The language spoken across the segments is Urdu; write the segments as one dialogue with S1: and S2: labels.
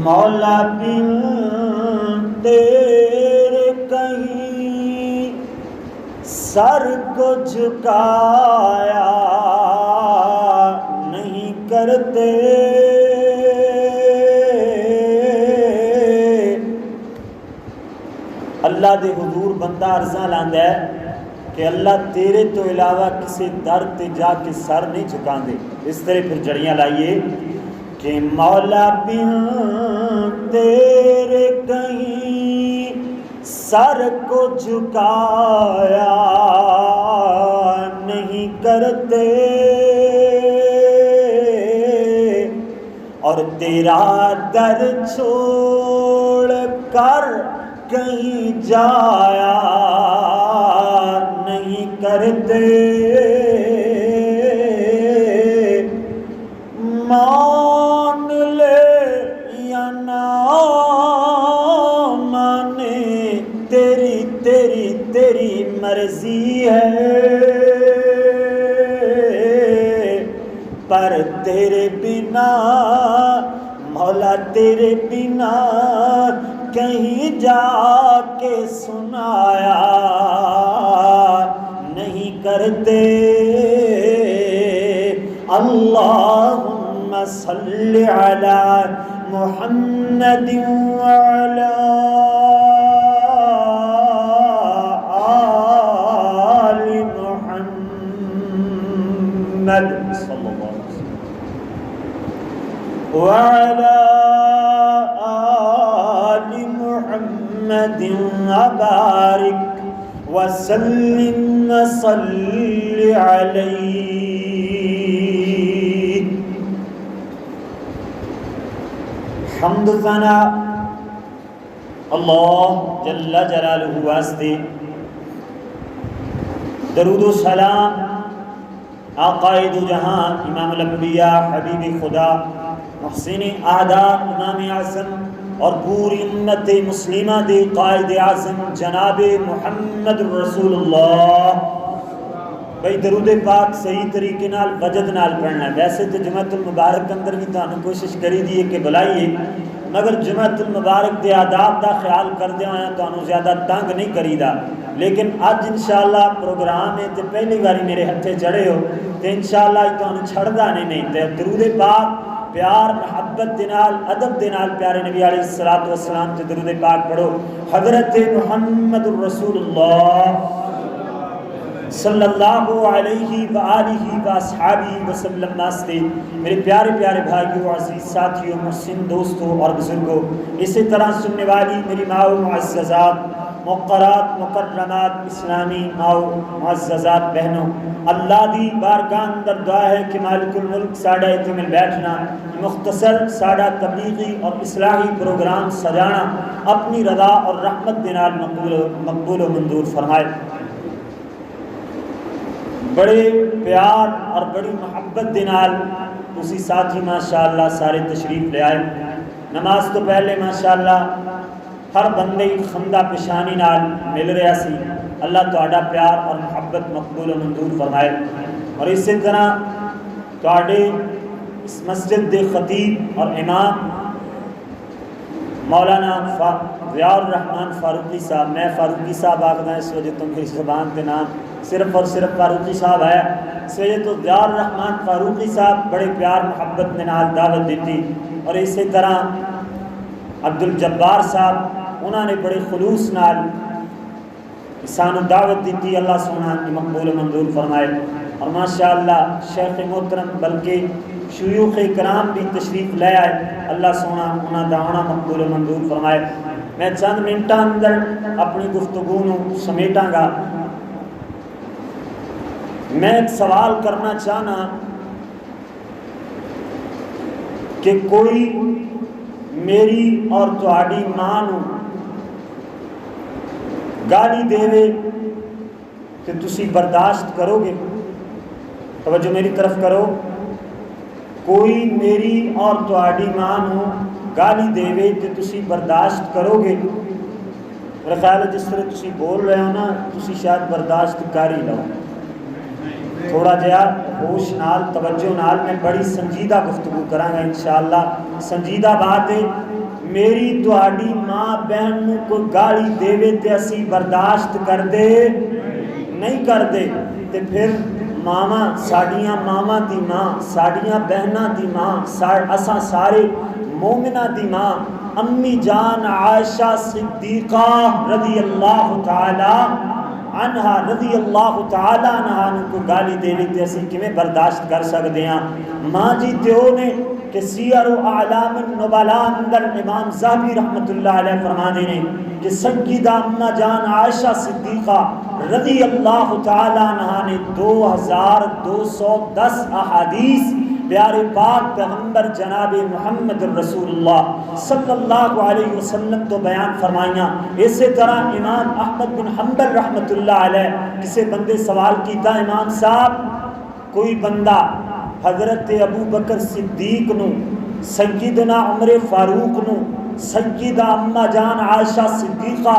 S1: مولا بن تیرے کہیں سر کو جھکایا نہیں کرتے، اللہ دے حضور بندہ عرضاں لاندا ہے کہ اللہ تیرے تو علاوہ کسی در تے جا کے سر نہیں جھکاندے۔ اس طرح پھر جڑیاں لائیے کہ مولا بن تیرے کہیں سر کو جھکایا نہیں کرتے، اور تیرا در چھوڑ کر کہیں جایا نہیں کرتے، مان لے یا نہ مانے تیری تیری تیری مرضی ہے، پر تیرے بنا مولا تیرے بنا کہیں جا کے سنایا نہیں کرتے۔ اللہم صلی علی محمد وعلی آل محمد صلی اللہ علیہ وسلم وعلی آل محمد وبارک وسلم صلی علیہ۔ حمد و ثنا اللہ جل جلالہ واسطے، درود و سلام آقائے دو جہاں امام الانبیاء حبیب خدا محسن اعداء امام اعظم اور پوری امت مسلمہ دے قائد اعظم جناب محمد رسول اللہ۔ بھائی درود پاک صحیح طریقے نال وجد نال پڑھنا ہے۔ ویسے تو جمعۃ المبارک اندر بھی تانوں کوشش کری دی ہے کہ بلائیے، مگر جمعۃ المبارک دے آداب دا خیال کردے ہوئے تانوں زیادہ تنگ نہیں کریدا، لیکن اج انشاءاللہ پروگرام ہے تے پہلی باری میرے ہتھے چڑھے ہو تے انشاءاللہ تانوں چھڑدا نہیں تے درود پاک پیار محبت دنال ادب دنال پیارے نبی علیہ الصلوۃ والسلام تے درود پاک پڑھو۔ حضرت محمد رسول اللہ صلی اللہ علیہ وآلہ واصحابہ وسلم واسطے میرے پیارے پیارے بھائیوں، عزیز ساتھیوں، محسن دوستوں اور بزرگوں، اسی طرح سننے والی میری ماؤں معززات، مقرات مکرمات، اسلامی ماؤں معززات بہنوں، اللہ دی بارگاہ اندر دعا ہے کہ مالک الملک ساڈا اتنے مل بیٹھنا، مختصر ساڈا تبلیغی اور اصلاحی پروگرام سجانا اپنی رضا اور رحمت دنال مقبول و منظور فرمائے۔ بڑے پیار اور بڑی محبت دنال اسی ساتھی ماشاءاللہ سارے تشریف لے آئے۔ نماز تو پہلے ماشاءاللہ ہر بندے خندہ پیشانی نال مل رہا سی۔ اللہ تہاڈا پیار اور محبت مقبول و منظور فرمائے، اور اسی طرح تہاڈے اس مسجد دے خطیب اور امام مولانا ضیاء الرحمن فاروقی صاحب، میں فاروقی صاحب آکھدا اس وجہ تو میری زبان تے نام صرف اور صرف فاروقی صاحب ہے، اس وجہ تو ضیاء الرحمن فاروقی صاحب بڑے پیار محبت میں نال دعوت دیتی، اور اسی طرح عبد الجبار صاحب انہوں نے بڑے خلوص نال سانو دعوت دیتی۔ اللہ سونا مقبول و منظور فرمائے، اور ماشاءاللہ شیخ محترم بلکہ شیوخ کرام بھی تشریف لے آئے، اللہ سونا انہاں دا آنا مقبول و منظور فرمائے۔ میں چند منٹاں اندر اپنی گفتگو نو سمیٹاں گا۔ میں ایک سوال کرنا چاہنا کہ کوئی میری اور تہاڈی ماں نو گالی دے کہ تسی برداشت کرو گے؟ توجہ میری طرف کرو۔ کوئی میری اور تہاڈی ماں نو گالی دے کہ تسی برداشت کرو گے؟ میرا خیال ہے جس طرح تسی بول رہے ہو نا تسی شاید برداشت کر ہی لو۔ تھوڑا جہا ہوش نال توجہ نال میں بڑی سنجیدہ گفتگو کراں گا انشاءاللہ۔ سنجیدہ بات ہے میری تہاڈی ماں بہن نو کوئی گالی دے تے اسی برداشت کر دے نہیں کر دے تے پھر ماواں ساڈیاں ماواں دی ماں ساڈیاں بہناں دی ماں اساں سارے مومناں دی ماں امی جان عائشہ صدیقہ رضی اللہ تعالی عنہا رضی اللہ تعالی عنہا نو کوئی گالی دے تے اسی کیویں برداشت کر سکدے ہاں؟ ماں جی تے او نے کہ سیر و اعلام النبلاء اندر امام ذہبی رحمت اللہ علیہ فرماتے ہیں کہ سیدہ اماں جان عائشہ صدیقہ رضی اللہ تعالی عنہا نے 2210 احادیث پیارے پاک پیغمبر جناب محمد رسول اللہ صلی اللہ علیہ وسلم تو بیان فرمائیاں۔ اسی طرح امام احمد بن حنبل رحمت اللہ علیہ کسی بندے سوال کیتا امام صاحب کوئی بندہ حضرت ابو بکر صدیق نو سیدنا عمر فاروق نو سیدہ اماں جان عائشہ صدیقہ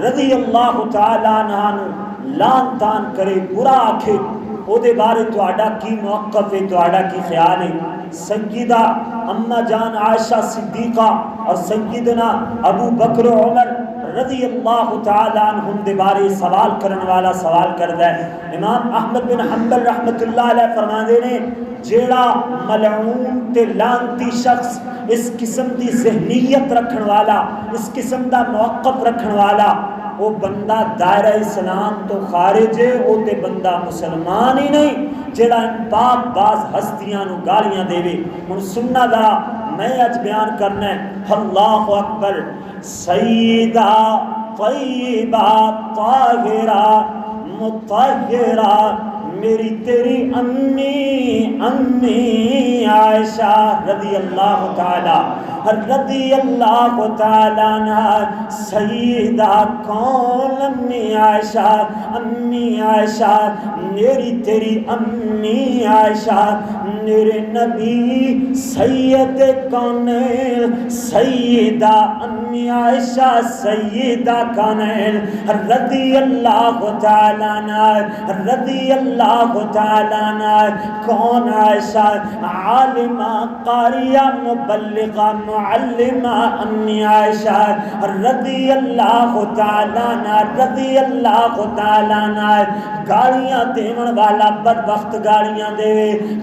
S1: رضی اللہ تعالی عنہا نو لان تان کرے برا آکھے او دے بارے تہاڈا کی موقف ہے تہاڈا کی خیال ہے؟ سیدہ اماں جان عائشہ صدیقہ اور سیدنا ابو بکر و عمر رضی اللہ تعالی عنہم دے بارے سوال کرن والا سوال کردا ہے۔ امام احمد بن حنبل رحمت اللہ علیہ فرماندے نے جیڑا ملعون تے لعنتی شخص اس قسم دی ذہنیت رکھن والا اس قسم دا موقف رکھن والا وہ بندہ دائرہ اسلام تو خارج ہے، وہ تے بندہ مسلمان ہی نہیں جڑا ان پاک باز ہستیاں نو گالیاں دے وے۔ ہن سننا دا میں اج بیان کرنا ہے اللہ اکبر۔ سیدہ طیبہ طاہرہ مطہرہ میری تیری امی عائشہ رضی اللہ تعالی عنہ سیدہ کون امی عائشہ میری تیری امی عائشہ میرے نبی سید کونین سیدہ امی عائشہ سیدہ کونین رضی اللہ تعالی عنہ کون عائشہ عالمہ قاریہ مبلغہ معلمہ امی عائشہ رضی اللہ تعالی عنہ گالیاں دیون والا بدبخت گالیاں دے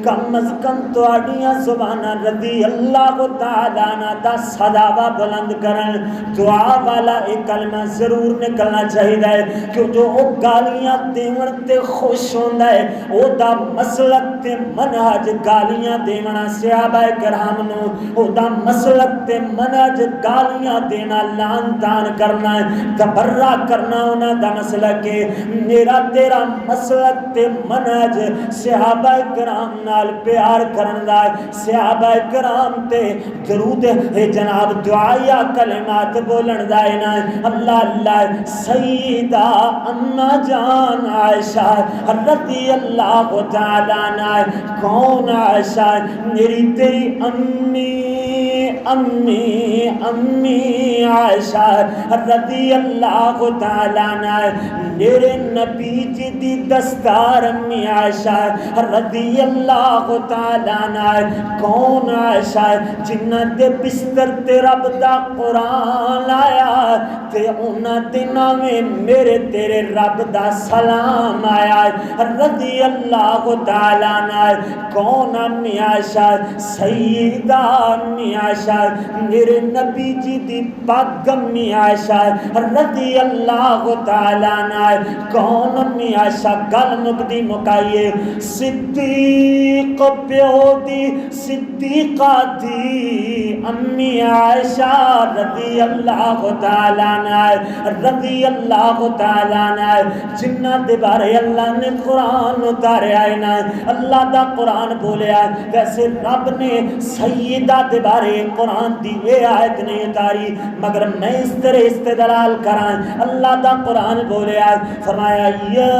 S1: کم از کم تواڈیاں زباناں رضی اللہ تعالی عنہ دا صداوا بلند کرن دعا والا ایک کلمہ ضرور نکلنا چاہیے کیونکہ وہ گالیاں دیون تے خوش ہوندا ہے او دا مسلک تے منہج گالیاں دیونا صحابہ کرام نو او دا مسلک تے منہج گالیاں دینا لان تان کرنا تبرہ کرنا انہاں دا مسلک ہے۔ میرا تیرا مسلک تے منہج صحابہ کرام نال پیار کرن دا صحابہ کرام تے درود جناب دعائیا کلمات بولن دا نا اللہ اللہ سیدہ اماں جان عائشہ رضی اللہ تعالی عنہ کون عائشہ میری تیری امی عائشہ رضی اللہ تعالی عنہ میرے نبی جی دی دستار امی عائشہ رضی اللہ تعالی عنہ کون عائشہ جنہ دے بستر تے رب دا قرآن آیا تے انہاں دناں میں میرے تیرے رب دا سلام آیا رضی اللہ تعالی عنہ کون امی عائشہ سیدہ امی عائشہ میرے نبی جی دی پاک امی عائشہ رضی اللہ تعالی عنہ کون امی عائشہ گل مکدی مکائیے صدیق پیو دی صدیقہ دی امی عائشہ رضی اللہ تعالی عنہ رضی اللہ تعالی عنہ جنہ دے بارے اللہ نے قرآن اتاریا ہے نا اللہ دا قرآن بولیا ویسے رب نے سیدہ دے بارے قرآن دی اے آیت نہیں اتاری مگر میں اس طرح استدلال کراں اللہ دا قرآن بولیا فرمایا یا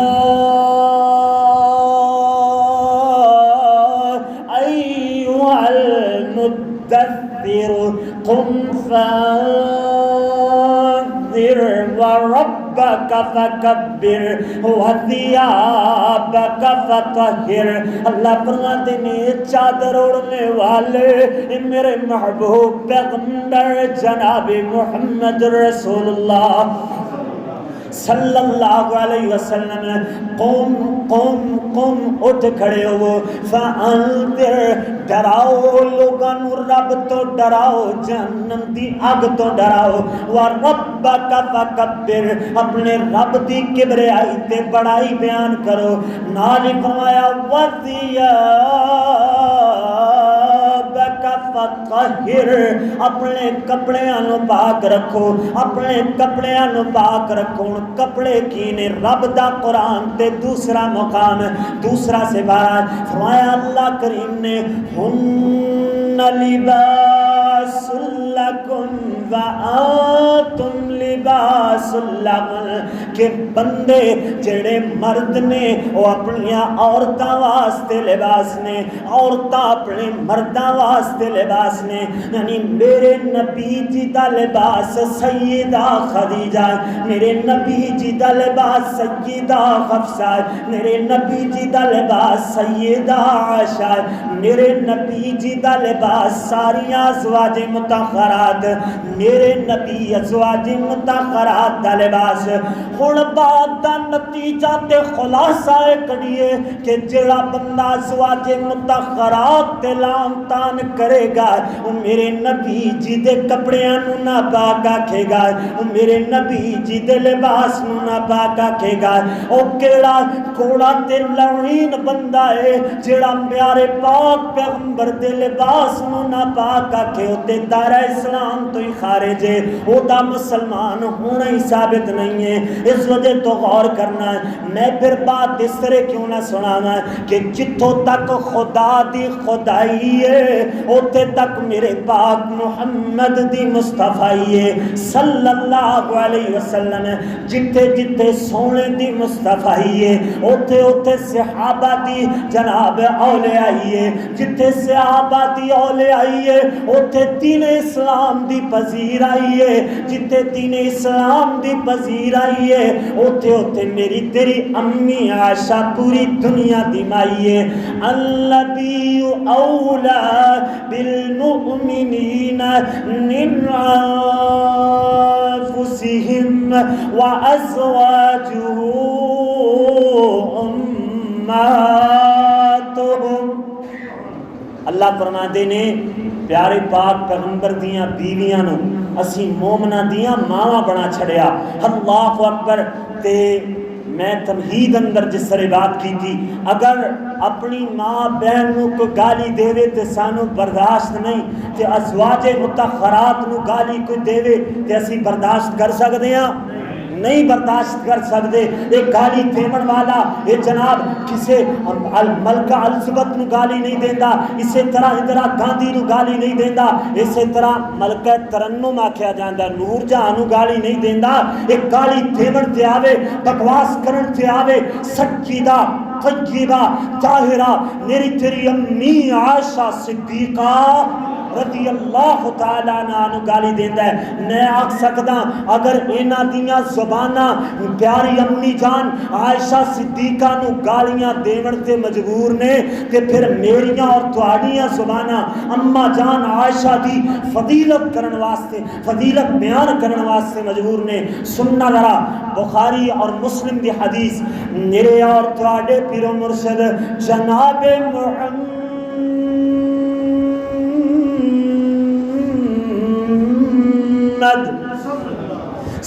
S1: ایوہ المدثر قم فانذر ورب ربك فكبر وثيابك فطهر. اللہ فرماتے ہیں چادر اوڑھنے والے میرے محبوب پیغمبر جناب محمد رسول اللہ صلی اللہ علیہ وسلم قوم قوم قوم اٹھ کھڑے ہو فانذر ڈراؤ لوگاں نو رب تو ڈراؤ جہنم دی اگ تو ڈراؤ وربک فکبر اپنے رب دی کبریائی تے بڑائی بیان کرو. نال ہی فرمایا وثیابک فطہر اپنے کپڑیاں نو پاک رکھو اپنے کپڑیاں نو پاک رکھو. کپڑے کی نے رب دا قرآن تے دوسرا مقام دوسرا سپارہ فرمایا اللہ کریم نے ہن لباس لکم وانتم لباس لہن کہ بندے جڑے مرد نے وہ اپنی عورتاں واسطے لباس نے عورتاں اپنے مرداں واسطے لباس نے. یعنی میرے نبی جی دا لباس سیدہ خدیجہ میرے نبی جی دا لباس سیدہ حفصہ میرے نبی جی دا لباس سیدہ عائشہ میرے نبی جی دا لباس ساری ازواج مطہرات میرے نبی ازواج مطہرات دا لباس. ہن بات دا نتیجہ تے خلاصہ کڈیے کہ جڑا بندہ ازواج مطہرات تے لعن تان کرے گا وہ میرے نبی جی دے کپڑیاں نو نہ پاک آکھے گا وہ میرے نبی جی دے لباس نو نہ پاک آکھے گا. او کیڑا کوڑا تے لعین بندہ ہے جڑا پیارے پاک پیغمبر دے لباس نو نہ پاک آکھے او تے دائرہ اسلام تو ہی خارج ہے او دا مسلمان ہونا ہی ثابت نہیں ہے. اس وجہ تو غور کرنا ہے. میں پھر بات اس طرح کیوں نہ سنانا کہ جتوں تک خدا دی خدائی ہے اوتے تک میرے پاک محمد دی مصطفی ہے صلی اللہ علیہ وسلم. جتے جتے سونے دی مصطفی ہے اوتے اوتے صحابہ دی جناب اولیائی ہے جتے صحابہ دی اولیائی ہے اوتے دین اسلام دی پذیر آئی ہے جتے دین اسلام دی پذیر آئی ہے اوتے اوتے میری تیری امی عائشہ پوری دنیا دی مائی ہے. النبی اولا بالمؤمنین من انفسہم وازواجہ امہاتہم. اللہ فرماتے نے پیارے پاک پیغمبر دیاں بیویاں نو اسی مومنہ دیاں ماواں بنا چھڑیا. اللہ اکبر. تے میں تمہید اندر جس طرح بات کی تھی اگر اپنی ماں بہن نو کو گالی دے تے سانو برداشت نہیں تے ازواج مطہرات نو گالی کوئی دے تے اسی برداشت کر سکتے ہیں نہیں برداشت کر سکتے. ایک گالی دیمن والا یہ جناب کسے ملکہ الزبت نو گالی نہیں دیندا اسی طرح ادھر گاندھی نو گالی نہیں دیندا اسی طرح ملکہ ترنم آکھیا جاندا نور جہاں نو گالی نہیں دیندا. ایک گالی دیمن تے آوے بکواس کرن تے آوے سجیدہ طیبہ طاہرہ میری تیری امی عائشہ صدیقہ رضی اللہ تعالیٰ عنہ گالی دیندہ ہے. میں آکھ سکتا اگر اینا دیاں زبانہ پیاری امی جان عائشہ صدیقہ نو گالیاں دیون تے مجبور نے تے پھر میریاں اور تواڈیاں زبانہ اما جان عائشہ دی فضیلت کرن واسطے فضیلت بیان کرن واسطے مجبور نے. سننا ذرا بخاری اور مسلم دی حدیث میرے اور تواڈے پیر و مرشد جناب محمد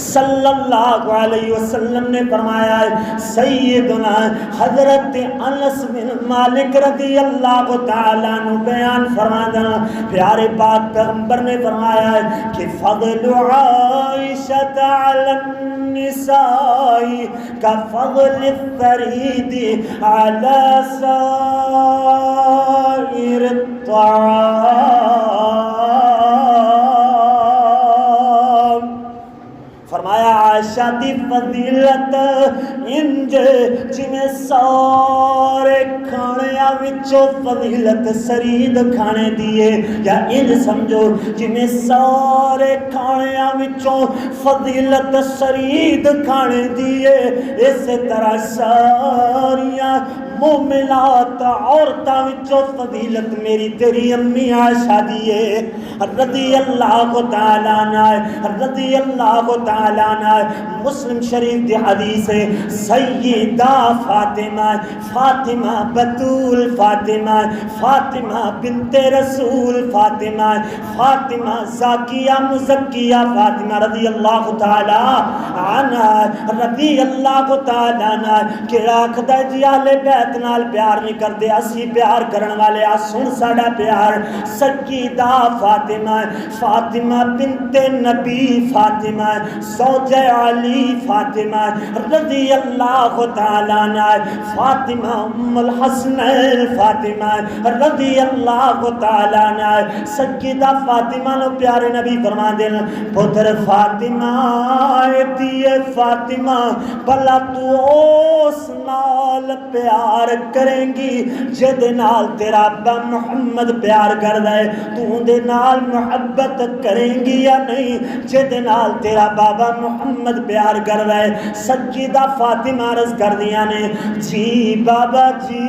S1: صلی اللہ علیہ وسلم نے فرمایا ہے. سیدنا حضرت انس بن مالک رضی اللہ تعالیٰ عنہ بیان فرمایا پیارے پاک پیغمبر نے فرمایا ہے کہ فضل عائشہ علی النساء كفضل الثريد على سائر الطعام. فرمایا عائشہ دی فضیلت انج جویں سارے کھانیاں وچوں فضیلت سرید کھانے دیے، یا انج سمجھو جویں سارے کھانیاں وچوں فضیلت سرید کھانے دیے، اسی طرح ساریاں مومنات عورتاں وچوں فضیلت میری تیری امی عائشہ دیے رضی اللہ تعالی عنہ، رضی اللہ تعالی عنہ۔ مسلم شریف دی حدیث ہے، سیدہ فاطمہ، فاطمہ بتول فاطمہ، فاطمہ بنت رسول فاطمہ، فاطمہ زاکیہ مزکیہ فاطمہ رضی اللہ تعالی عنہ، رضی اللہ تعالی عنہ۔ کیڑا آکھدا جی اہل بیت نال پیار نہیں کردے، اسی پیار کرن والے آ سن ساڈا پیار۔ سیدہ فاطمہ، فاطمہ بنت نبی فاطمہ، زوج علی فاطمہ رضی اللہ تعالی عنہ، فاطمہ ام الحسنین فاطمہ رضی اللہ تعالی عنہ۔ سیدہ فاطمہ نو پیارے نبی فرما دین، پتر فاطمہ دیے فاطمہ بھلا تو اس نال پیار کریں گی جد نال تیرا ابا محمد پیار کردا ہے، تو دے نال محبت کریں گی یا نہیں جد نال تیرا بابا محمد پیار کردا ہے؟ سیدہ فاطمہ عرض کر دیا نے، جی بابا جی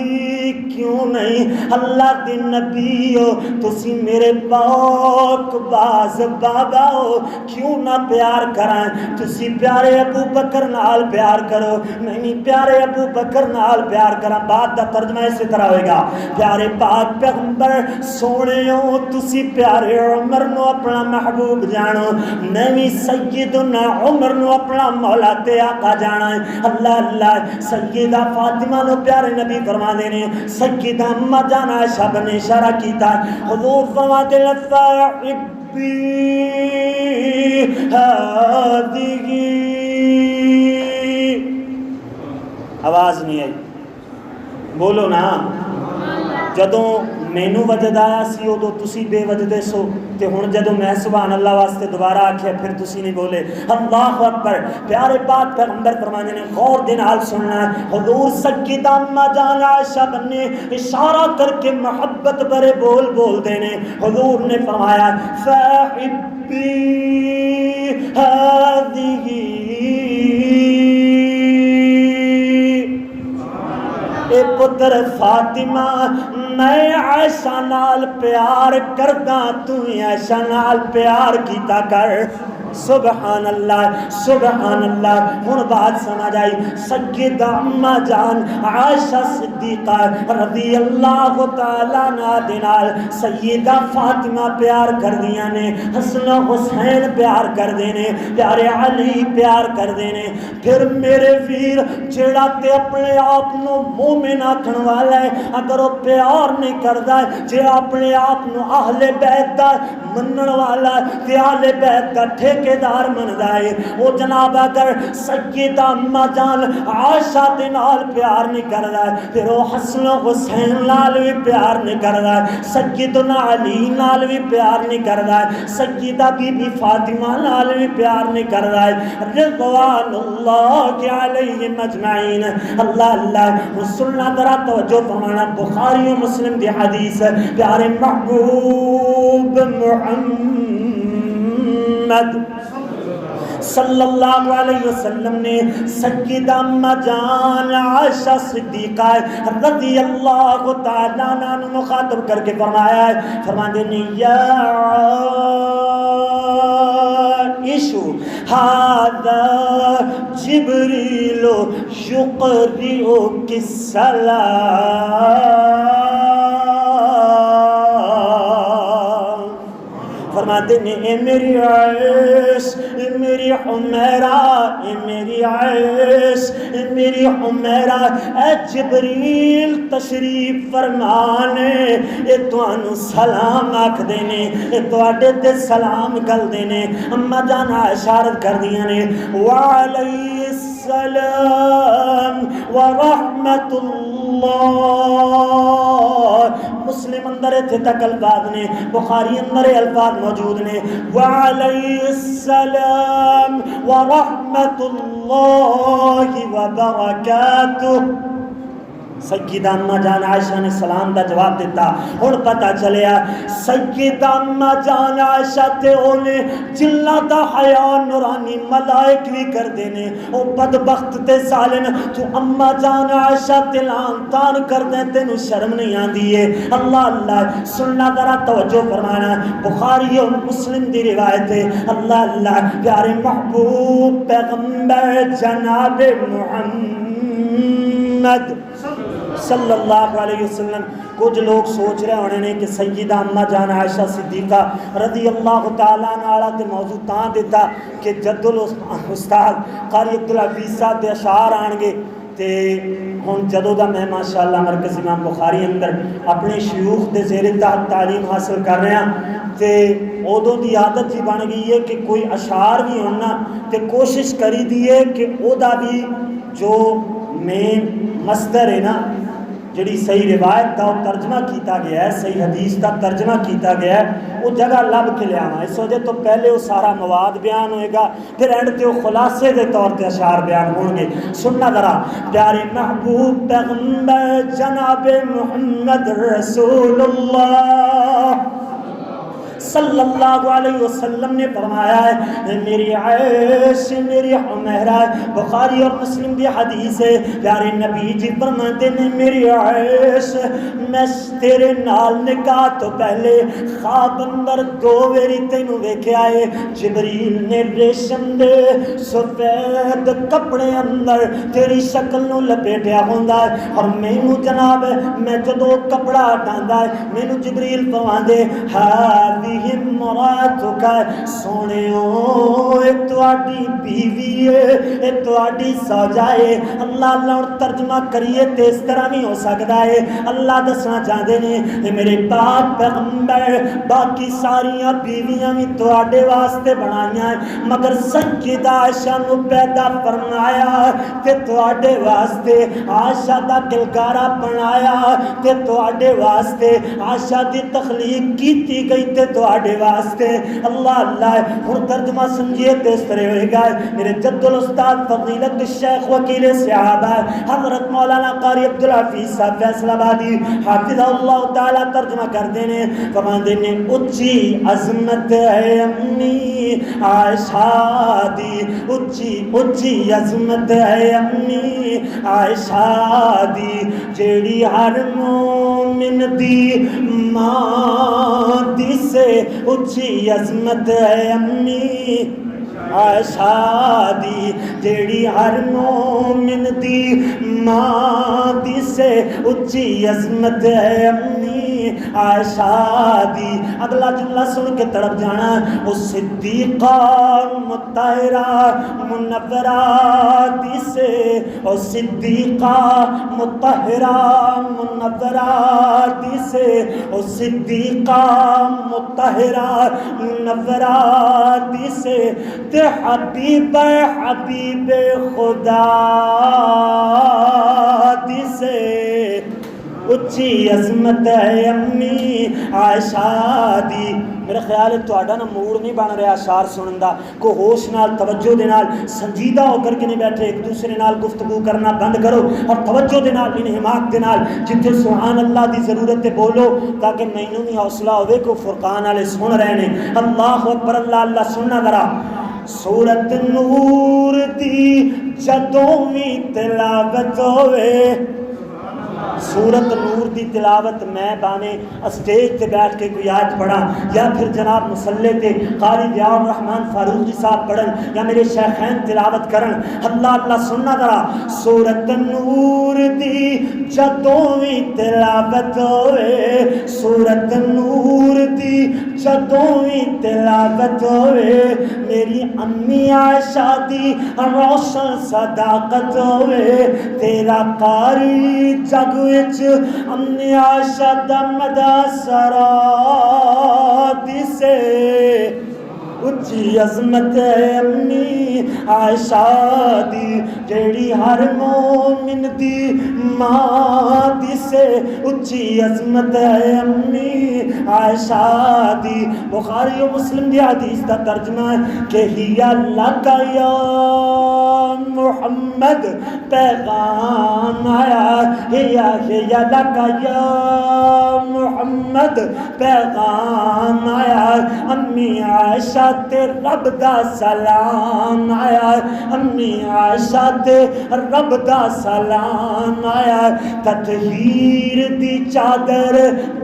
S1: کیوں نہیں، اللہ دی نبی ہو تسی میرے پاک باز بابا ہو، کیوں نہ پیار کرائیں، تسی پیارے ابو بکر نال پیار کرو، میں پیارے ابو بکر نال پیار کرا۔ بات دا ترجمہ اسی طرح ہوئے گا، پیارے پاک پیغمبر سونے ہو تسی پیارے عمر نو اپنا محبوب جانو، میں بھی سیدنا عمر نو اپنا مولا تے آقا جانا ہے۔ اللہ اللہ، سیدہ فاطمہ نو پیارے نبی فرما دینے، سیدہ اما جان عائشہ بن اشارہ کیتا، حضور فرما دینے فاحبی ہادگی، آواز نہیں آئی، بولو نا۔ جدوں مینوں وجد آیا سی ادو تسی بے وجدے سو، تے ہن جدوں میں سبحان اللہ واسطے دوبارہ آکھیا پھر تسی نہیں بولے۔ اللہ اکبر۔ پیارے پاک پیغمبر فرمانے نے غور دے نال سننا ہے، حضور سیدہ اما جان عائشہ بنے اشارہ کر کے محبت بھرے بول بول دینے، حضور نے فرمایا فاحبی ہذہ، اے پتر فاطمہ میں عائشہ نال پیار کردہ، تو عائشہ نال پیار کیتا کر۔ سبحان اللہ سبحان اللہ۔ ہن بات سمجھ آئی، سیدہ اما جان عائشہ صدیقہ رضی اللہ تعالی عنہ دے نال سیدہ فاطمہ پیار کر دیاں نے، حسن و حسین پیار کر دینے، پیارے علی پیار کر دینے۔ پھر میرے ویر جیڑا تے اپنے آپ نو مومن آکھن والا ہے، اگر وہ پیار نہیں کردا، جے اپنے آپ نو اہل بیت دا منن والا تے اہل بیت دا ٹھیکیدار مندا ہے، وہ جناب اگر سیدہ اما جان عائشہ دے نال پیار نہیں کردا، پھر وہ حسن و حسین نال بھی پیار نہیں کردا، سیدنا علی نال بھی پیار نہیں کردا، سیدہ بی بی فاطمہ نال بھی پیار نہیں کردا، رضوان اللہ علیہم اجمعین۔ اللہ اللہ، سننا ذرا توجہ فرمانا، بخاری و مسلم دی حدیث، پیارے محبوب محمد صلی اللہ علیہ وسلم نے سیدہ اما جان عائشہ صدیقہ رضی اللہ تعالیٰ عنہ مخاطب کر کے فرمایا ہے، فرماتے ہیں یا عائشہ ھذا جبریل یقرئک السلام، فرماتے ہیں اے میری عائش، اے میری حمیرہ، اے میری عائش، اے میری حمیرہ، اے جبریل تشریف فرمانے، اے توانو سلام آکھ دینے، اے تواڈے تے سلام کل دینے۔ اما جان اشارت کر دیاں نے وعلیہ السلام ورحمت اللہ مسلم اندر اتھے تک الفاظ نے، بخاری اندر الفاظ موجود نے، وعلیہ السلام ورحمت اللہ وبرکاتہ۔ سیدہ اماں جان عائشہ نے سلام دا جواب دیتا۔ ہن پتہ چلیا سیدہ اماں جان عائشہ تے اونے جنہ دا حیا نورانی ملائک بھی کردے نے، او بدبخت تے ظالم تو اماں جان عائشہ تے لان تان کردے، تینوں شرم نہیں آندی ہے؟ اللہ اللہ سننا ذرا توجہ فرمانا، بخاری اور مسلم دی روایت ہے۔ اللہ اللہ پیارے محبوب پیغمبر جناب محمد صلی اللہ علیہ وسلم، کچھ لوگ سوچ رہے ہونے نے کہ سیدہ اماں جان عائشہ صدیقہ رضی اللہ تعالیٰ عنہ تے موضوع تاں دیتا کہ جد الاستاد قاری عبدالحفیظ صاحب دے اشعار آن گے تے ہن جدوں دا میں ماشاءاللہ مرکز امام بخاری اندر اپنے شیوخ دے زیر تحت تعلیم حاصل کر رہے ہیں تے اودوں دی عادت جی بن گئی ہے کہ کوئی اشعار بھی ہونا تے کوشش کری دی ہے کہ او دا بھی جو مین مصدر ہے نا، جڑی صحیح روایت کا ترجمہ کیتا گیا ہے، صحیح حدیث کا ترجمہ کیتا گیا ہے، وہ جگہ لب کے لے آنا۔ اس وجہ تو پہلے وہ سارا مواد بیان ہوئے گا، پھر اینڈ تے وہ خلاصے دے طور تے اشعار بیان ہوں گے۔ سننا ذرا، پیارے محبوب پیغمبر جناب محمد رسول اللہ صلی اللہ علیہ وسلم نے فرمایا ہے، میری عائش میری حمیرہ، بخاری اور مسلم دی حدیث ہے، پیارے نبی جی فرماتے نے میری عائش میں تیرے نال نکاح تو پہلے خواب اندر دو ویری تینوں ویکھے آئے، جبریل نے ریشم دے سفید کپڑے اندر تیری شکل نو لپیٹیا ہوندا ہے، اور مینوں جناب میں جدو کپڑا ہٹاندا ہے مینوں جبریل فرماندے ہاں مراتک، سونےو اے تواڈی بیوی ہے، اے تواڈی زوجہ ہے۔ اللہ اللہ ترجمہ کریے تے اس طرح بھی ہو سکتا ہے، اللہ دسنا چاہتے ہیں اے میرے پاک پیغمبر باقی ساریاں بیویاں بھی تواڈے واسطے بنائیاں ہیں، مگر سیدہ عائشہ نو پیدا فرمایا تے تواڈے واسطے، عائشہ دا گلگارا بنایا تے تواڈے واسطے، عائشہ دی تخلیق کیتی گئی تے تواڈے واسطے۔ اللہ اللہ ہن ترجمہ سمجھیے تے اس طرح ہوئے گا۔ میرے جد الاستاد فضیلت الشیخ وکیل صحابہ حضرت مولانا قاری عبدالحفیظ صاحب فیصل آبادی حافظہ اللہ تعالیٰ ترجمہ کر دینے فرماندے نے اچھی عظمت ہے امی عائشہ دی، اچھی عظمت ہے امی عائشہ دی، جیڑی ہر مومن دی ماں دی سے اچھی عظمت ہے امی عائشہ دی، جیڑی ہر مومن دی ماں دی سے اچھی عظمت ہے امی عائشہ دی۔ اگلا جملہ سن کے تڑپ جانا، او صدیقہ مطہرہ منورہ دی سے، او صدیقہ مطہرہ منورہ دی سے، او صدیقہ مطہرہ منورہ دی سے، تے حبیب خدا دی سے اچھی عظمت ہے امی عائشہ دی۔ میرا خیال ہے تہاڈا نا موڈ نہیں بن رہا اشعار سنن دا، کو ہوش نال توجہ دے نال سنجیدہ ہو کر کے نہیں بیٹھے، ایک دوسرے نال گفتگو کرنا بند کرو اور توجہ دے نال انہماک دے نال جتھے سبحان اللہ دی ضرورت ہے بولو، تاکہ مینوں بھی حوصلہ ہوئے کہ فرقان والے سن رہے نے۔ اللہ اکبر، اللہ اللہ سننا ذرا۔ سورت نور دی جدوں وی تلاوت ہوئے، سورت نور دی تلاوت میں بانے اسٹیج تے بیٹھ کے کوئی آیت پڑھا، یا پھر جناب مسلے تے قاری ضیاء الرحمن فاروقی صاحب پڑھن، یا میرے شیخین تلاوت کرن۔ اللہ اللہ سننا ذرا۔ سورت نور دی جدوں وی تلاوت ہوئے، سورت نور دی جدوں وی تلاوت ہوئے، میری امی عائشہ دی روشن صداقت ہوئے، تیرا قاری جگ وچ امی عائشہ دا مدہ سرا دی سے اچھی عظمت ہے امی عائشہ دی جیڑی ہر مومن دی ماں دی سے اچھی عظمت ہے امی عائشہ دی۔ بخاری و مسلم دی حدیث کا ترجمہ ہے کہ ہی اللہ کا یا محمد پیغام آیا، ہی اللہ کا یا محمد پیغام آیا، امی عائشہ تے رب دا سلام آیا، امی عائشہ تے رب دا سلام آیا۔ تطہیر دی چادر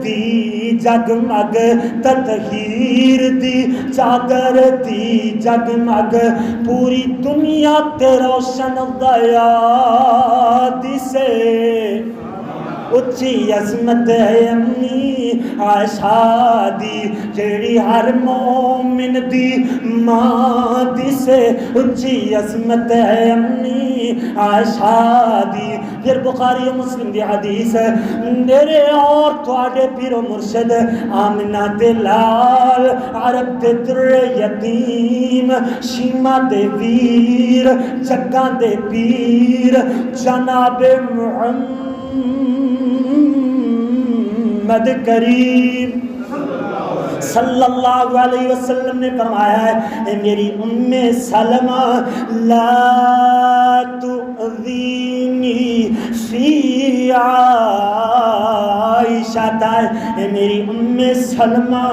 S1: دی جگمگ، تطہیر دی چادر دی جگمگ، پوری دنیا تے روشن دیا دی سے اچھی عظمت ہے امی عائشہ دی جیڑی ہر مومن دی ماں دی سے اچھی عظمت ہے امی عائشہ دی۔ پھر بخاری و مسلم دی حدیث ہے میرے اور تواڈے پیر و مرشد آمنہ دے لال عرب دے در یتیم شیمہ دے ویر جگاں دے پیر جناب محمد کریم صلی اللہ علیہ وسلم نے فرمایا ہے اے میری ام سلمہ لا تؤذینی فی عائشہ، اے میری ام سلمہ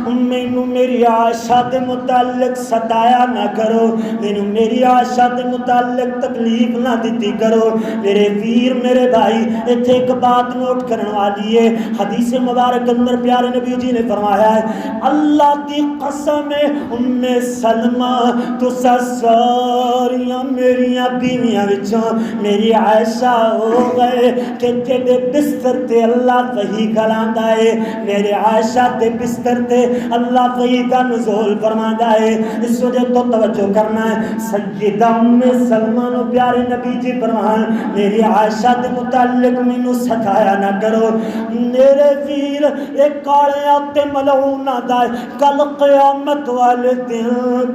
S1: مینو میری عائشہ دے متعلق ستایا نہ کرو، مینو میری عائشہ دے متعلق تکلیف نہ دیتی کرو۔ میرے ویر میرے بھائی ایتھے ایک بات نوٹ کرنے والی ہے، حدیث مبارک اندر پیارے نبی جی نے فرمایا ہے اللہ دی قسم ام سلمہ تو ساریاں میریاں بیویاں وچوں میری عائشہ ہو گئے کہ تیرے بستر تے اللہ وحی کلاندا ہے، میرے عائشہ تے بستر تے اللہ وحی دا نزول فرماندا ہے۔ اس وجہ تو توجہ کرنا ہے سیدہ ام سلمہ نو پیارے نبی جی فرمان میری عائشہ دے متعلق مینوں ستایا نہ کرو۔ میرے ویر ایک کالیاں تے ملعونہ دا کل قیامت والے دن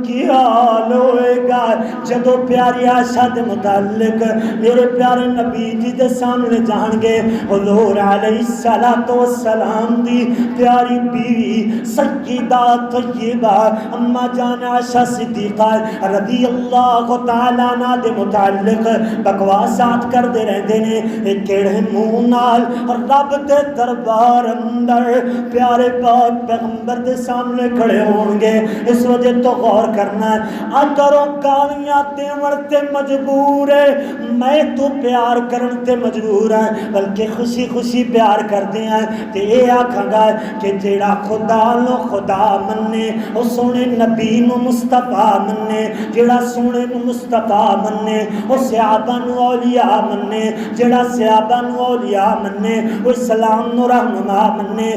S1: کی حال ہوئے گا جدو پیاری عائشہ دے متعلق میرے پیارے نبی جی دے سامنے جان گے حضور علیہ السلام دی پیاری بیوی سیدہ طیبہ اما جان عائشہ صدیقہ رضی اللہ تعالیٰ عنہ دے متعلق بکواسات کر دے رہندے نے کیڑے منہ نال رب دے دربار اندر پیارے پاک پیغمبر دے سامنے کھڑے ہون گے۔ اس وجہ تو غور کرنا ہے اگر وہ گالیاں دیون تے مجبور ہے میں تو پیار کرن تے مجبور ہے بلکہ خوشی خوشی پیار کردے ہیں تے اے آکھاں گا کہ جیڑا خدا نو خدا مننے او سونے نبی نو مصطفیٰ مننے، جیڑا سونے نو مصطفیٰ مننے او صحابہ نو اولیاء مننے، جیڑا صحابہ نو اولیاء مننے او اسلام نو رہنما مننے،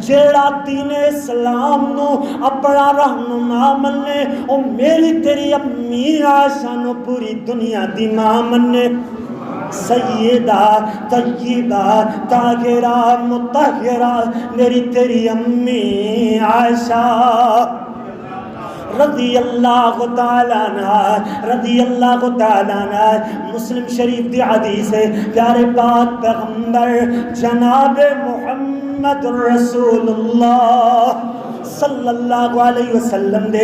S1: جیڑا دین اسلام نو اپنا رہنما مننے او میری تیری امی عائشہ نو پوری دنیا دی ماں مننے۔ سیدہ طیبہ طاہرہ مطہرہ میری تیری امی عائشہ رضی اللہ تعالیٰ عنہ رضی اللہ تعالیٰ عنہ۔ مسلم شریف دی حدیث ہے پیارے پاک پیغمبر جناب محمد رسول اللہ صلی اللہ علیہ وسلم دے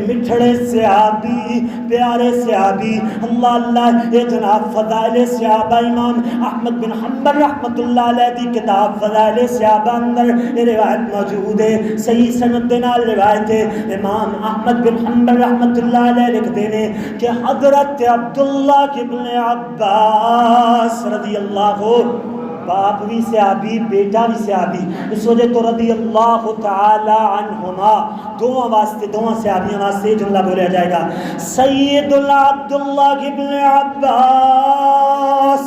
S1: مٹھڑے صحابی پیارے صحابی اللہ اللہ اے جناب فضائل صحابہ امام احمد بن حنبل رحمت اللہ علیہ دی کتاب فضائل صحابہ اندر یہ روایت موجود ہے، صحیح سند دے نال روایت ہے۔ امام احمد بن حنبل رحمت اللہ علیہ لکھتے ہیں کہ حضرت عبداللہ ابن عباس رضی اللہ باپ بھی صحابی بیٹا بھی صحابی، اس وجہ تو رضی اللہ تعالی عنہما دونوں واسطے دونوں صحابیوں واسطے جملہ بولیا جائے گا سید عبداللہ ابن عباس۔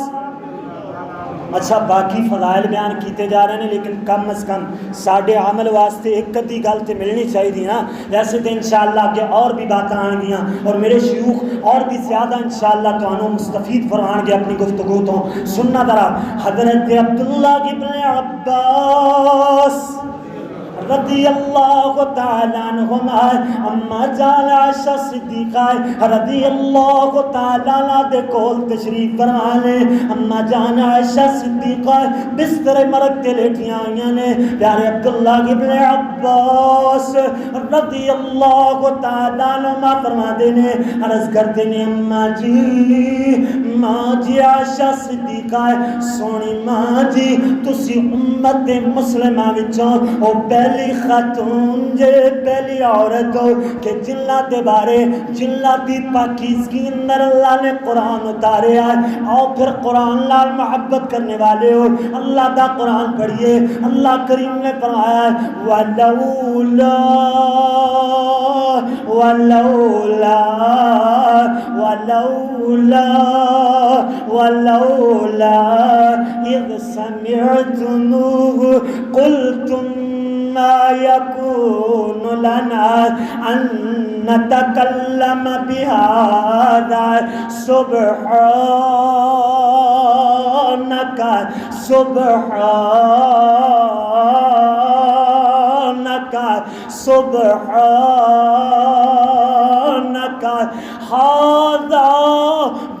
S1: اچھا باقی فضائل بیان کیتے جا رہے ہیں لیکن کم از کم ساڑھے عمل واسطے ایک ادھی گل تے ملنی چاہیے نا، ویسے تو انشاءاللہ کہ اور بھی باتیں آن گیا اور میرے شیوخ اور بھی زیادہ انشاءاللہ تو انہوں مستفید فرمان گے اپنی گفتگو تو سننا ذرا۔ حضرت عبداللہ ابن عباس رضی اللہ تعالیٰ عنہما اما جان عائشہ صدیقہ رضی اللہ تعالیٰ عنہ دے کول تشریف فرما لے. اما جان عائشہ صدیقہ بستر مرگ تے لیٹیاں ہوئیاں نے. پیارے عبداللہ ابن عباس رضی اللہ تعالیٰ عنہما فرما دے نے عرض کرتے نے اما جی ماں جی عائشہ صدیقہ سونی ماں جی تسی امت مسلمہ وچوں او پہلی خاتون جے پہلی عورت ہو کہ جنات دے بارے جنات دی پاکیزگی اندر اللہ نے قرآن اتارے آئے. آؤ پھر قرآن لال محبت کرنے والے ہو اللہ دا قرآن پڑھیے. اللہ کریم نے فرمایا وَلَوْلَا وَلَوْلَا وَلَوْلَا وَلَوْلَا إِذْ سَمِعْتُمُوهُ قُلْتُمْ ما يكون لنا أن نتكلم بهذا سبحانك سبحانك هذا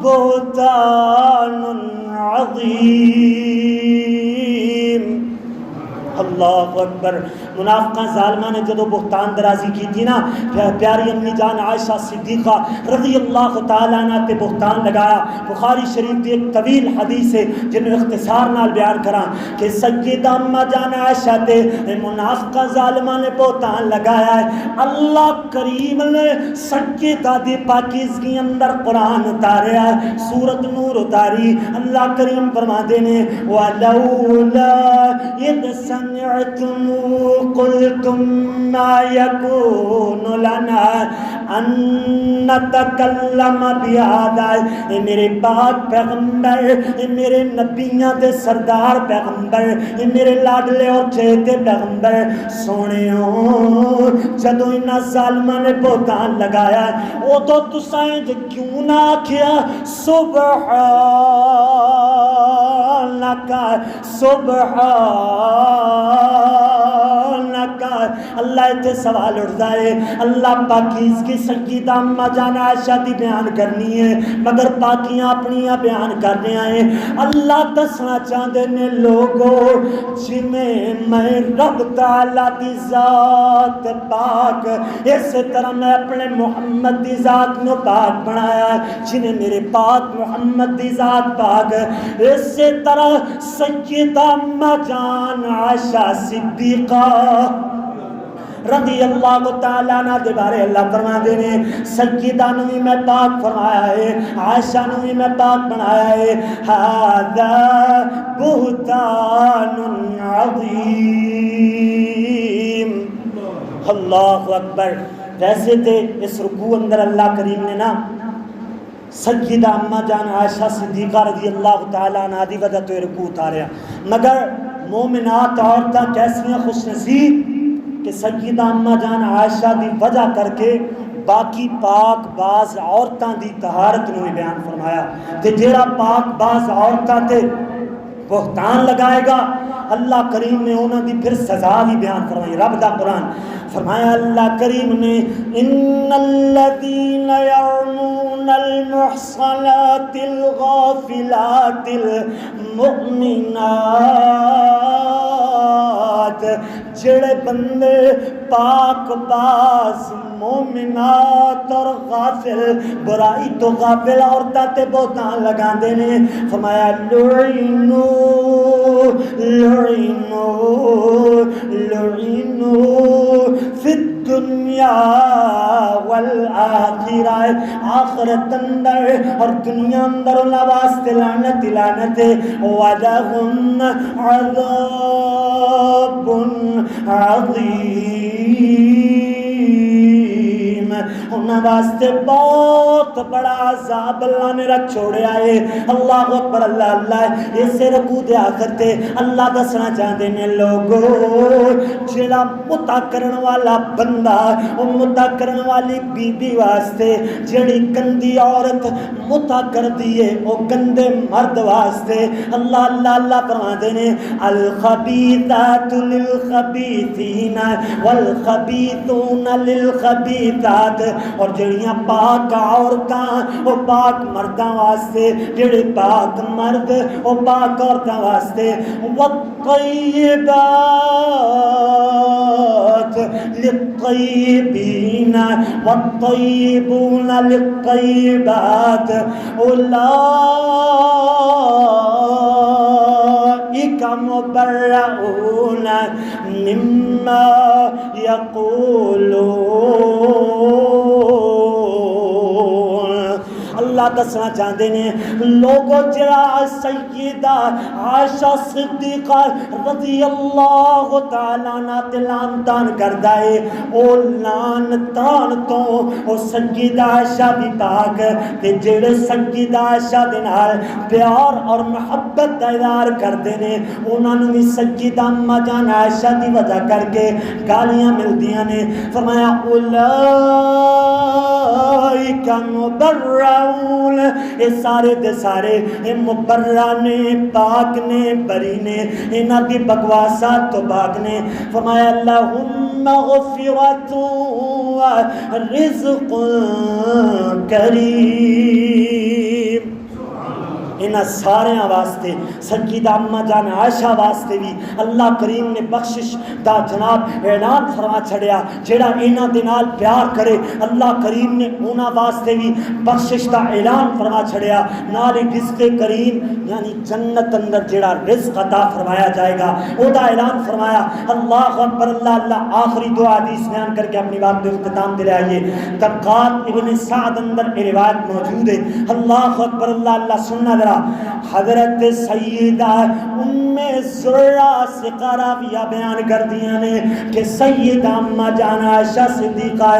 S1: بهتان عظيم. اللہ اکبر. منافقہ ظالمہ نے جدو بہتان درازی کی تھی نا پیاری امی جان عائشہ صدیقہ رضی اللہ تعالیٰ عنہ تے بہتان لگایا. بخاری شریف دی ایک طویل حدیث ہے جن میں اختصار نال بیان کراں کہ سیدہ اما جان عائشہ تے منافقہ ظالمہ نے بہتان لگایا ہے. اللہ کریم نے سیدہ دی پاکیزگی اندر قرآن اتاریا ہے سورۃ نور اتاری. اللہ کریم فرما دے نے وَلَوْلَا إِذْ سَمِعْتُمُوهُ قُلْتُمْ مَا يَكُونُ لَنَا أَن نَتَكَلَّمَ بِهَذَا. اے میرے پاک پیغمبر اے میرے نبیاں دے سردار پیغمبر اے میرے لاڈلے اور چہتے پیغمبر سونے ہو جدو انہاں ظالماں نے بہتان لگایا او تو تسائیں کیوں نہ آکھیا سبحانک سبحانک. اللہ اتنے سوال اٹھتا ہے اللہ پاکیزگی سیدہ اما جان عائشہ دی بیان کرنی ہے مگر پاکیاں اپنیاں بیان کرنے آئے. اللہ دسنا چاہتے نے لوگوں جنہیں میں رب تعالیٰ دی ذات پاک اس طرح میں اپنے محمد دی ذات نو پاک بنایا جنہیں میرے پاک محمد دی ذات پاک اس طرح سیدہ اما جان عائشہ صدیقہ رضی اللہ تعالیٰ عنہ دے بارے اللہ فرما دے نے سیدہ نو بھی میں پاک فرمایا ہے عائشہ نو بھی میں پاک بنایا ہے. ھذا بہتان عظیم. اللہ اکبر. ویسے تھے اس رکوع اندر اللہ کریم نے نا سیدہ اما جان عائشہ صدیقہ رضی اللہ تعالیٰ عنہ دی وجہ تو رکوع اتاریا مگر مومنات عورتاں کیسیاں خوش نصیب کہ سیدہ اما جان عائشہ دی وجہ کر کے باقی پاک باز عورتاں دی طہارت نو بیان فرمایا. تے جیڑا پاک باز عورتاں تے بہتان لگائے گا اللہ کریم نے انہوں دی پھر سزا بھی بیان فرمائی. رب دا قرآن فرمایا اللہ کریم نے ان الذین یرمون المحصنات الغافلات المؤمنات جڑے بندے پاک باز مومنات اور غافل برائی تو غافل عورتاں تے بہتان لگا دے نے فرمایا لعنو لعنو لعنو فی الدنیا والآخرہ آخرت اندر اور دنیا اندر اللہ واسطے لعنت لعنت وَلَهُمْ عَذَابٌ عَظِيمٌ. انہاں واسطے بہت بڑا عذاب اللہ نے رکھ چھوڑیا ہے۔ اللہ اکبر، اللہ اللہ۔ اسے رکوع دے آخر تے اللہ دسنا چاہتے ہیں لوگو جڑا متع کرن والا بندہ، وہ متع کرن والی بی بی واسطے جڑی گندی عورت متع کر دیے وہ گندے مرد واسطے اللہ اللہ اللہ فرماتے ہیں الخبیثات للخبیثین والخبیثون للخبیثات، اور جڑیاں پاک عورتاں وہ پاک مرداں واسطے، جڑے پاک مرد وہ پاک عورتاں واسطے، والطیبات للطیبین والطیبون للطیبات اولئک مبرؤون مما یقولون۔ اللہ دسنا چاہتے ہیں لوگوں جڑا سیدہ عائشہ صدیقہ رضی اللہ تعالیٰ عنہ تے لعن تان کردا ہے، او لعن تان تو او سیدہ عائشہ بھی پاک تے جڑے سیدہ عائشہ دے نال پیار اور محبت دا اظہار کردے نے انہاں نوں بھی سیدہ اما جان عائشہ دی وجہ کر کے گالیاں ملدیاں نے۔ فرمایا اولئک مبرؤون، اے سارے دے سارے اے مبرہ نے، پاک نے، بری نے، انہاں دی بکواسات تو پاک نے۔ فرمایا لہم مغفرۃ ورزق کریم۔ انہاں سارے واسطے سیدہ اما جان عائشہ واسطے بھی اللہ کریم نے بخشش دا جناب اعلان فرما چھڑیا۔ جڑا انہاں دے نال پیار کرے اللہ کریم نے انہاں واسطے بھی بخشش دا اعلان فرما چھڑیا، نال رزق کریم یعنی جنت اندر جڑا رزق عطا فرمایا جائے گا او دا اعلان فرمایا۔ اللہ اکبر، اللہ اللہ۔ آخری دو حدیث بیان کر کے اپنی بات پہ اختتام دے آئیے۔ طبقات ابن سعد اندر یہ روایت موجود ہے۔ اللہ اکبر، اللہ اللہ۔ سننا ذرا، حضرت سیدہ ام زرع سقہ راویہ بیان کر دیا نے کہ سیدہ اما جان عائشہ صدیقہ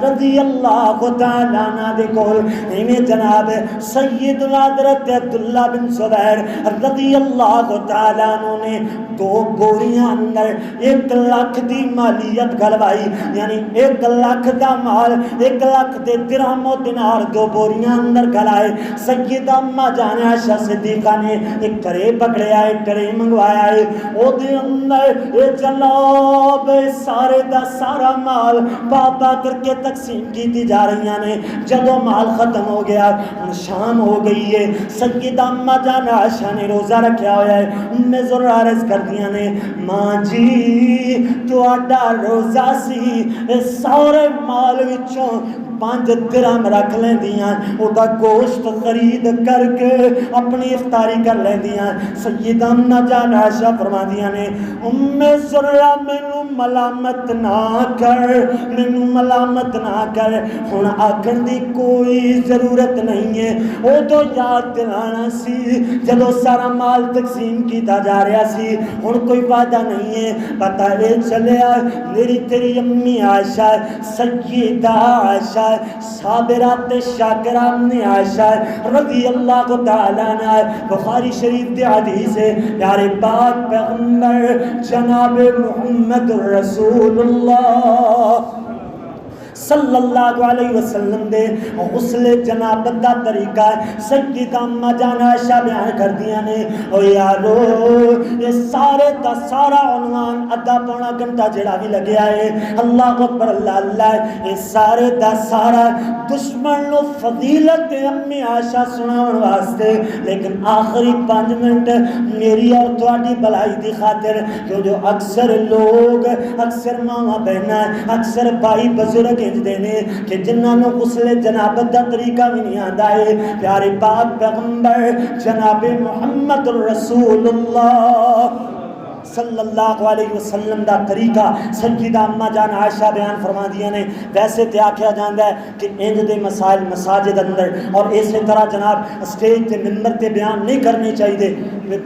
S1: رضی اللہ تعالیٰ عنہ دے کول ایویں جناب سیدنا حضرت عبداللہ بن زبیر رضی اللہ تعالیٰ عنہ نے 2 بوریاں اندر 1 لاکھ دی مالیت گلوائی، یعنی 1 لاکھ دا مال، 1 لاکھ دے درہم و دینار 2 بوریاں اندر گلائے۔ سیدہ اما جان عائشہ صدیقہ نے ایک ٹرے پکڑیا ہے، ٹرے منگوایا ہے، او دے اندر اے جناب سارے دا سارا مال پاپا کر کے تقسیم کی جا رہی ہیں۔ جدو مال ختم ہو گیا، شام ہو گئی ہے، سیدہ اما جان عائشہ نے روزہ رکھیا ہوا ہے۔ ام زرع عرض کر دیا نے ماں جی تو آڈا روزہ سی، سارے مال وچوں 5 درہم رکھ لیں دیاں، او دا گوشت خرید کر کے اپنی افطاری کر لیں دیاں۔ سیدہ اما جان عائشہ فرما دیا نے ام زرع مینوں ملامت نہ کر، مینوں ملامت نہ کر، ہن آکھن دی کوئی ضرورت نہیں ہے۔ او تو یاد دلانا سی جدو سارا مال تقسیم کیتا جا رہا سی، ہن کوئی وعدہ نہیں ہے۔ پتہ اے چلیا میری تیری امی عائشہ سیدہ عائشہ صابرات شاکرہ ابن عائشہ رضی اللہ تعالیٰ عنہ، بخاری شریف دی حدیث ہے، پیارے پاک پیغمبر جناب محمد رسول اللہ صلی اللہ علیہ وسلم دے غسل جنابت دا طریقہ سیدہ اما جان عائشہ بیان کر دیا نے۔ او یارو یہ سارے دا سارا عنوان ادھا پونا گھنٹہ جڑا بھی لگیا ہے، اللہ اکبر، اللہ اللہ، یہ سارے دا سارا دشمن نو فضیلت امی عائشہ سناون واسطے، لیکن آخری 5 منٹ میری اور تواڈی بھلائی دی خاطر، جو اکثر لوگ، اکثر ماما بہنا، اکثر بھائی بزرگ دینے کہ جنہاں نو غسل جنابت دا طریقہ بھی نہیں آندا ہے، پیارے پاک پیغمبر جناب محمد رسول اللہ صلی اللہ علیہ وسلم دا طریقہ سیدہ اما جان عائشہ بیان فرما دیا نے. ویسے تے آکھیا جاندا ہے کہ انج دے مسائل مساجد اندر اور اسی طرح جناب اسٹیج تے منبر تے بیان نہیں کرنے چاہیے.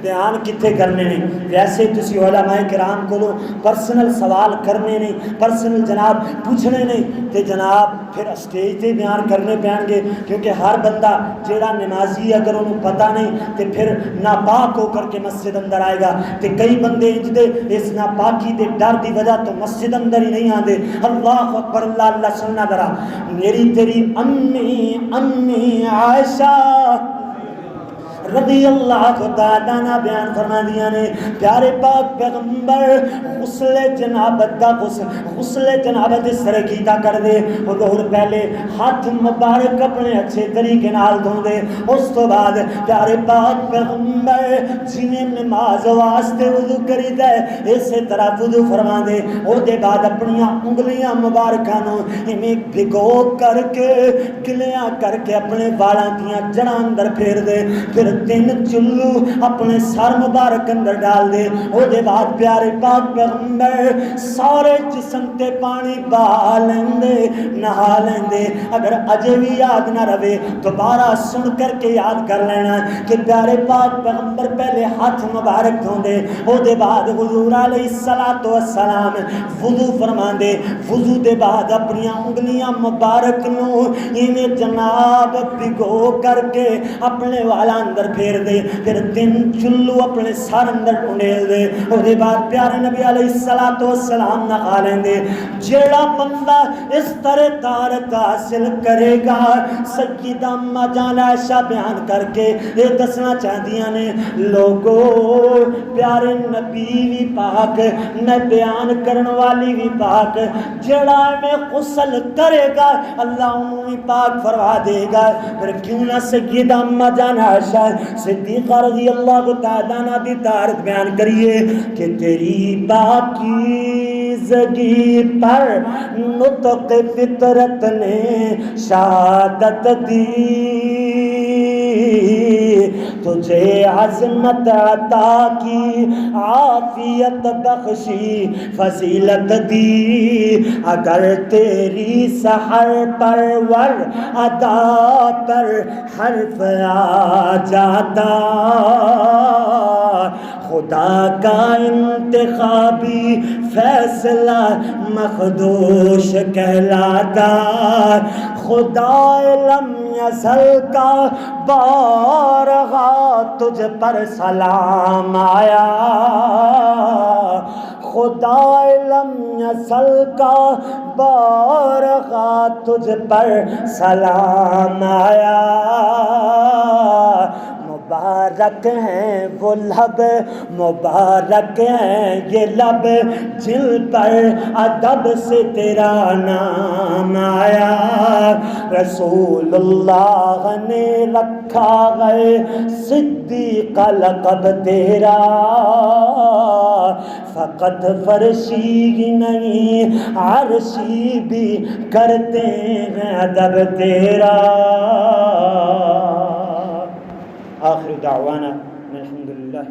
S1: بیان کتے کرنے نے؟ ویسے تسی علماء کرام کو پرسنل سوال کرنے نہیں، پرسنل جناب پوچھنے نہیں تے جناب پھر اسٹیج تے بیان کرنے پین گے. کیونکہ ہر بندہ جیڑا نمازی اگر انہوں پتہ نہیں تے پھر ناپاک ہو کر کے مسجد اندر آئے گا. تے کئی بندے انج دے اس ناپاکی دے ڈر دی وجہ تو مسجد اندر ہی نہیں آندے. اللہ اکبر، اللہ اللہ سننا ذرا. میری تیری امی عائشہ رضی اللہ تعالیٰ عنہ بیان فرما دیا نے پیارے پاک پیغمبر غسل جنابت دا غسل جنابت اس طرح کیتا کر دے. حضور پہلے ہاتھ مبارک اپنے اچھے طریقے نال دھو دے. اس تو بعد پیارے پاک پیغمبر جنہیں نماز واسطے وضو کری دے اسی طرح وضو فرما دے. او دے بعد اپنی انگلیاں مبارکاں نو ایویں بھگو کر کے گلیاں کر کے اپنے والاں دیاں جڑاں اندر پھیر دے. پھر 3 چلو اپنے سر مبارک اندر ڈال دے. او دے بعد پیارے پاک پیغمبر سارے جسم تے پانی بہا لیندے، نہا لیندے. اگر اجے بھی یاد نہ رہے دوبارہ سن کر کے یاد کر لینا کہ پیارے پاک پیغمبر پہلے ہاتھ مبارک دھوندے. او دے بعد حضور علیہ الصلوۃ والسلام وضو فرماندے. وضو دے بعد اپنی انگلیاں مبارک نو ایویں جناب بھگو کر کے اپنے والا اندر پھیر دے. پھر 3 چلو اپنے سر اندر ڈونڈیل دے. او دے بعد پیارے نبی علیہ الصلوۃ والسلام نہا لیندے. جیڑا بندہ اس طرح طہارت حاصل کرے گا سیدہ اما جان عائشہ بیان کر کے یہ دسنا چاہدیاں نے لوگو پیارے نبی بھی پاک میں بیان کرن والی بھی پاک. جیڑا میں غسل کرے گا اللہ انہوں بھی پاک فرما دے گا. پھر کیوں نہ سیدہ اما جان عائشہ صدیقہ رضی اللہ تعالیٰ عنہ دی طہارت بیان کریے کہ تیری پاکیزگی پر نطق فطرت نے شہادت دی، تجھے عظمت عطا کی عافیت بخشی فضیلت دی. اگر تیری سحر پرور ادا پر حرف آ جاتا خدا کا انتخابی فیصلہ مخدوش کہلاتا. خدا لم یزل کا بارہا تجھ پر سلام آیا. خدا لم یزل کا بارہا تجھ پر سلام آیا. مبارک ہیں وہ لب، مبارک ہیں یہ لب جن پر ادب سے تیرا نام آیا. رسول اللہ نے رکھا ہے صدیق لقب تیرا، فقط فرشی ہی نہیں عرشی بھی کرتے ہیں ادب تیرا. آخر دعوانا الحمدللہ.